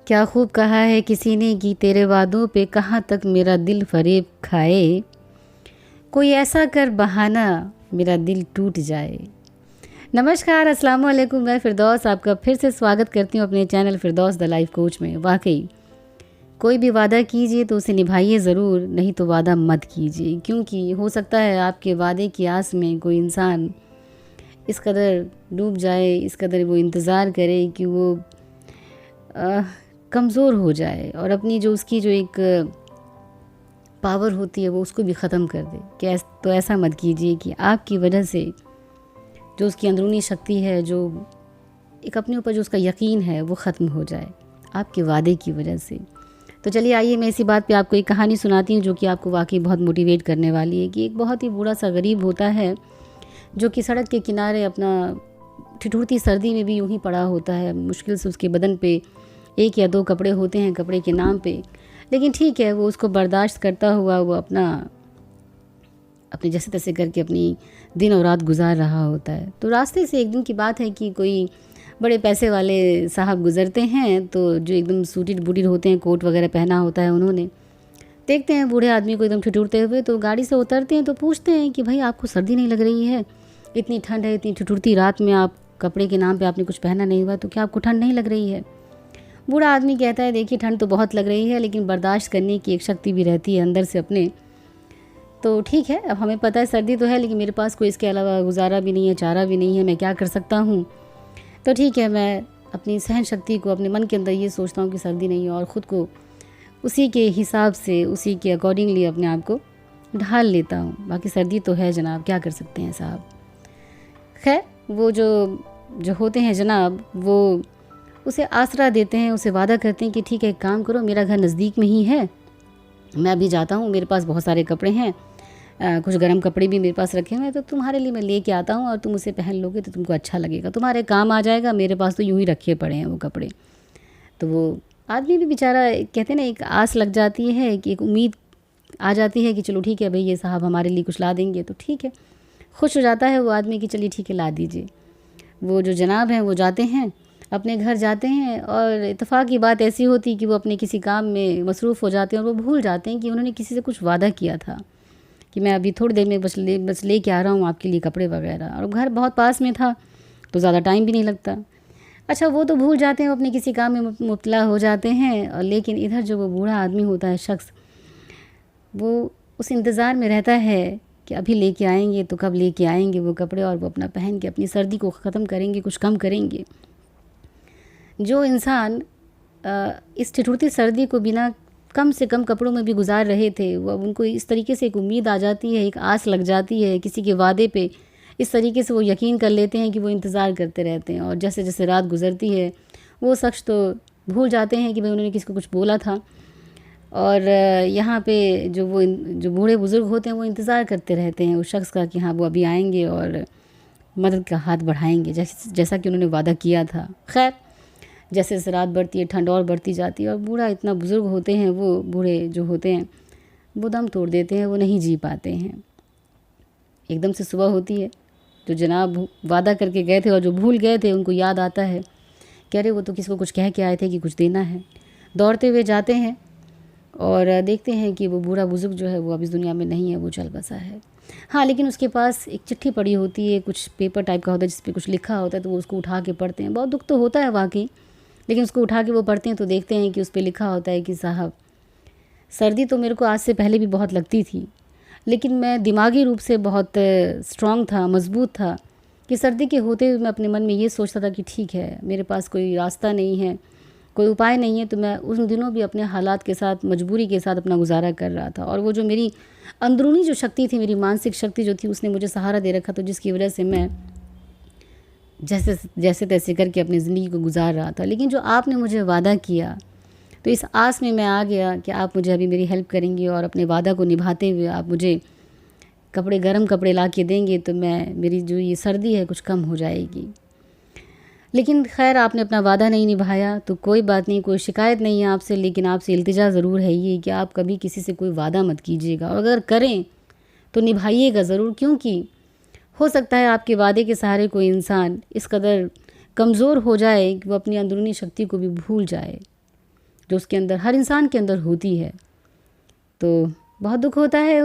क्या खूब कहा है किसी ने कि तेरे वादों पे कहाँ तक मेरा दिल फरेब खाए, कोई ऐसा कर बहाना मेरा दिल टूट जाए। नमस्कार, अस्सलाम वालेकुम। मैं फिरदौस आपका फिर से स्वागत करती हूँ अपने channel Firdaus the life coach में। वाकई कोई भी वादा कीजिए तो उसे निभाइए ज़रूर, नहीं तो वादा मत कीजिए, क्योंकि हो सकता है आपके वादे की आस में कोई इंसान इस कदर डूब जाए, इस कदर वो इंतज़ार करे कि वो कमज़ोर हो जाए और अपनी जो उसकी जो एक पावर होती है वो उसको भी ख़त्म कर दे। तो ऐसा मत कीजिए कि आपकी वजह से जो उसकी अंदरूनी शक्ति है, जो एक अपने ऊपर जो उसका यकीन है, वो ख़त्म हो जाए आपके वादे की वजह से। तो चलिए आइए मैं इसी बात पे आपको एक कहानी सुनाती हूँ जो कि आपको वाकई बहुत मोटिवेट करने वाली है। कि एक बहुत ही बूढ़ा सा गरीब होता है जो कि सड़क के किनारे अपना ठिठुरती सर्दी में भी यूं ही पड़ा होता है। मुश्किल से उसके बदन पे एक या दो कपड़े होते हैं कपड़े के नाम पे, लेकिन ठीक है, वो उसको बर्दाश्त करता हुआ वो अपने जैसे तैसे करके अपनी दिन और रात गुजार रहा होता है। तो रास्ते से एक दिन की बात है कि कोई बड़े पैसे वाले साहब गुजरते हैं, तो जो एकदम सूटिड बूटिड होते हैं, कोट वगैरह पहना होता है उन्होंने, देखते हैं बूढ़े आदमी को एकदम ठिठुरते हुए, तो गाड़ी से उतरते हैं तो पूछते हैं कि भाई आपको सर्दी नहीं लग रही है? इतनी ठंड है, इतनी ठिठुरती रात में आप कपड़े के नाम पे आपने कुछ पहना नहीं हुआ, तो क्या आपको ठंड नहीं लग रही है? बूढ़ा आदमी कहता है देखिए ठंड तो बहुत लग रही है, लेकिन बर्दाश्त करने की एक शक्ति भी रहती है अंदर से अपने। तो ठीक है, अब हमें पता है सर्दी तो है, लेकिन मेरे पास कोई इसके अलावा गुजारा भी नहीं है, चारा भी नहीं है, मैं क्या कर सकता हूँ? तो ठीक है, मैं अपनी सहन शक्ति को अपने मन के अंदर ये सोचता हूँ कि सर्दी नहीं है और ख़ुद को उसी के हिसाब से, उसी के अकॉर्डिंगली अपने आप को ढाल लेता हूँ। बाकी सर्दी तो है जनाब, क्या कर सकते हैं साहब। खैर, वो जो होते हैं जनाब, वो उसे आसरा देते हैं, उसे वादा करते हैं कि ठीक है, एक काम करो, मेरा घर नज़दीक में ही है, मैं अभी जाता हूँ, मेरे पास बहुत सारे कपड़े हैं, कुछ गर्म कपड़े भी मेरे पास रखे हुए हैं, तो तुम्हारे लिए मैं लेके आता हूँ और तुम उसे पहन लोगे तो तुमको अच्छा लगेगा, तुम्हारे काम आ जाएगा, मेरे पास तो यूँ ही रखे पड़े हैं वो कपड़े। तो वो आदमी भी बेचारा, कहते हैं ना, एक आस लग जाती है कि एक उम्मीद आ जाती है कि चलो ठीक है भाई, ये साहब हमारे लिए कुछ ला देंगे, तो ठीक है, खुश हो जाता है वो आदमी कि चलिए ठीक है, ला दीजिए। वो जो जनाब हैं वो जाते हैं, अपने घर जाते हैं, और इत्तेफाक की बात ऐसी होती कि वो अपने किसी काम में मसरूफ़ हो जाते हैं और वो भूल जाते हैं कि उन्होंने किसी से कुछ वादा किया था कि मैं अभी थोड़ी देर में बस ले के आ रहा हूँ आपके लिए कपड़े वगैरह, और घर बहुत पास में था तो ज़्यादा टाइम भी नहीं लगता। अच्छा, वो तो भूल जाते हैं, अपने किसी काम में मुब्तला हो जाते हैं, और लेकिन इधर जो वो बूढ़ा आदमी होता है, शख्स, वो उस इंतज़ार में रहता है कि अभी लेके आएंगे तो कब लेके आएंगे वो कपड़े, और वो अपना पहन के अपनी सर्दी को ख़त्म करेंगे, कुछ कम करेंगे। जो इंसान इस ठिठुरती सर्दी को बिना कम से कम कपड़ों में भी गुजार रहे थे, वो अब उनको इस तरीके से एक उम्मीद आ जाती है, एक आस लग जाती है किसी के वादे पे, इस तरीके से वो यकीन कर लेते हैं कि वो इंतज़ार करते रहते हैं। और जैसे जैसे रात गुजरती है वो शख्स तो भूल जाते हैं कि भाई उन्होंने किसी को कुछ बोला था, और यहाँ पे जो बूढ़े बुज़ुर्ग होते हैं वो इंतज़ार करते रहते हैं उस शख्स का कि हाँ वो अभी आएंगे और मदद का हाथ बढ़ाएंगे, जैसा कि उन्होंने वादा किया था। खैर, जैसे जैसे रात बढ़ती है ठंड और बढ़ती जाती है, और बूढ़ा इतना बुज़ुर्ग होते हैं, वो बूढ़े जो होते हैं वो दम तोड़ देते हैं, वो नहीं जी पाते हैं। एकदम से सुबह होती है, जो जनाब वादा करके गए थे और जो भूल गए थे उनको याद आता है कि अरे वो तो किसी को कुछ कह के आए थे कि कुछ देना है। दौड़ते हुए जाते हैं और देखते हैं कि वो बूढ़ा बुज़ुर्ग जो है वो अब इस दुनिया में नहीं है, वो चल बसा है। हाँ, लेकिन उसके पास एक चिट्ठी पड़ी होती है, कुछ पेपर टाइप का होता है जिस पे कुछ लिखा होता है, तो वो उसको उठा के पढ़ते हैं। बहुत दुख तो होता है वाकई, लेकिन उसको उठा के वो पढ़ते हैं तो देखते हैं कि उस पे लिखा होता है कि साहब, सर्दी तो मेरे को आज से पहले भी बहुत लगती थी, लेकिन मैं दिमागी रूप से बहुत स्ट्रॉन्ग था, मजबूत था, कि सर्दी के होते हुए मैं अपने मन में ये सोचता था कि ठीक है, मेरे पास कोई रास्ता नहीं है, कोई उपाय नहीं है, तो मैं उन दिनों भी अपने हालात के साथ, मजबूरी के साथ अपना गुजारा कर रहा था। और वो जो मेरी अंदरूनी जो शक्ति थी, मेरी मानसिक शक्ति जो थी, उसने मुझे सहारा दे रखा, तो जिसकी वजह से मैं जैसे तैसे करके अपनी ज़िंदगी को गुजार रहा था। लेकिन जो आपने मुझे वादा किया, तो इस आस में मैं आ गया कि आप मुझे अभी मेरी हेल्प करेंगे और अपने वादा को निभाते हुए आप मुझे गर्म कपड़े ला के देंगे, तो मेरी जो ये सर्दी है कुछ कम हो जाएगी। लेकिन खैर, आपने अपना वादा नहीं निभाया, तो कोई बात नहीं, कोई शिकायत नहीं है आपसे, लेकिन आपसे इल्तिजा ज़रूर है ये कि आप कभी किसी से कोई वादा मत कीजिएगा, और अगर करें तो निभाइएगा ज़रूर, क्योंकि हो सकता है आपके वादे के सहारे कोई इंसान इस कदर कमज़ोर हो जाए कि वो अपनी अंदरूनी शक्ति को भी भूल जाए। जो उसके अंदर, हर इंसान के अंदर होती है। तो बहुत दुख होता है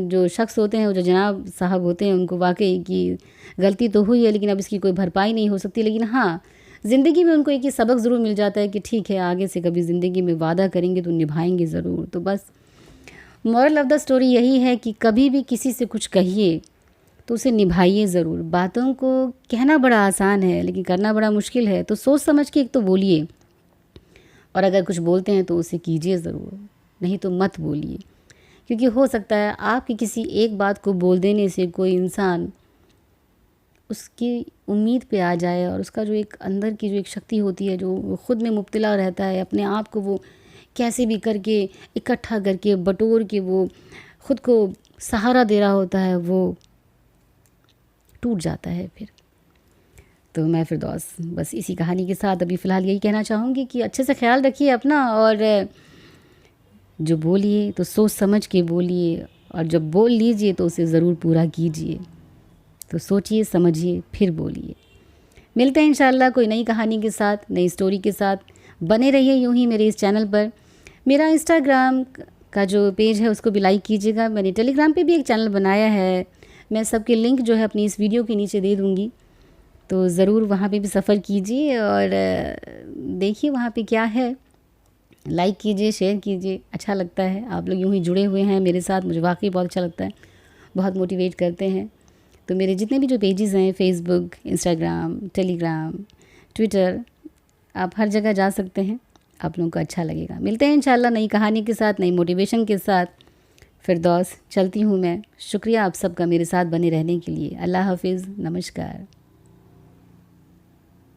जो शख्स होते हैं, जो जनाब साहब होते हैं, उनको वाकई कि गलती तो हुई है लेकिन अब इसकी कोई भरपाई नहीं हो सकती। लेकिन हाँ, ज़िंदगी में उनको एक ही सबक ज़रूर मिल जाता है कि ठीक है, आगे से कभी ज़िंदगी में वादा करेंगे तो निभाएंगे ज़रूर। तो बस मोरल ऑफ़ द स्टोरी यही है कि कभी भी किसी से कुछ कहिए तो उसे निभाइए ज़रूर। बातों को कहना बड़ा आसान है लेकिन करना बड़ा मुश्किल है। तो सोच समझ के एक तो बोलिए, और अगर कुछ बोलते हैं तो उसे कीजिए ज़रूर, नहीं तो मत बोलिए। क्योंकि हो सकता है आपकी किसी एक बात को बोल देने से कोई इंसान उसकी उम्मीद पे आ जाए, और उसका जो एक अंदर की जो एक शक्ति होती है, जो वो खुद में मुब्तला रहता है, अपने आप को वो कैसे भी करके इकट्ठा करके बटोर के वो खुद को सहारा दे रहा होता है, वो टूट जाता है फिर। तो मैं फिरदौस बस इसी कहानी के साथ अभी फ़िलहाल यही कहना चाहूँगी कि अच्छे से ख्याल रखिए अपना, और जो बोलिए तो सोच समझ के बोलिए, और जब बोल लीजिए तो उसे ज़रूर पूरा कीजिए। तो सोचिए समझिए फिर बोलिए। मिलते हैं इंशाल्लाह कोई नई कहानी के साथ, नई स्टोरी के साथ। बने रहिए यूं ही मेरे इस चैनल पर। मेरा इंस्टाग्राम का जो पेज है उसको भी लाइक कीजिएगा। मैंने टेलीग्राम पे भी एक चैनल बनाया है, मैं सबके लिंक जो है अपनी इस वीडियो के नीचे दे दूँगी। तो ज़रूर वहाँ पे भी सफ़र कीजिए और देखिए वहाँ पे क्या है। लाइक कीजिए, शेयर कीजिए, अच्छा लगता है। आप लोग यूं ही जुड़े हुए हैं मेरे साथ, मुझे वाकई बहुत अच्छा लगता है, बहुत मोटिवेट करते हैं। तो मेरे जितने भी जो पेजेस हैं, फेसबुक, इंस्टाग्राम, टेलीग्राम, ट्विटर, आप हर जगह जा सकते हैं, आप लोगों को अच्छा लगेगा। मिलते हैं इंशाल्लाह नई कहानी के साथ, नई मोटिवेशन के साथ। फिरदौस चलती हूँ मैं। शुक्रिया आप सबका मेरे साथ बने रहने के लिए। अल्लाह हाफिज़, नमस्कार।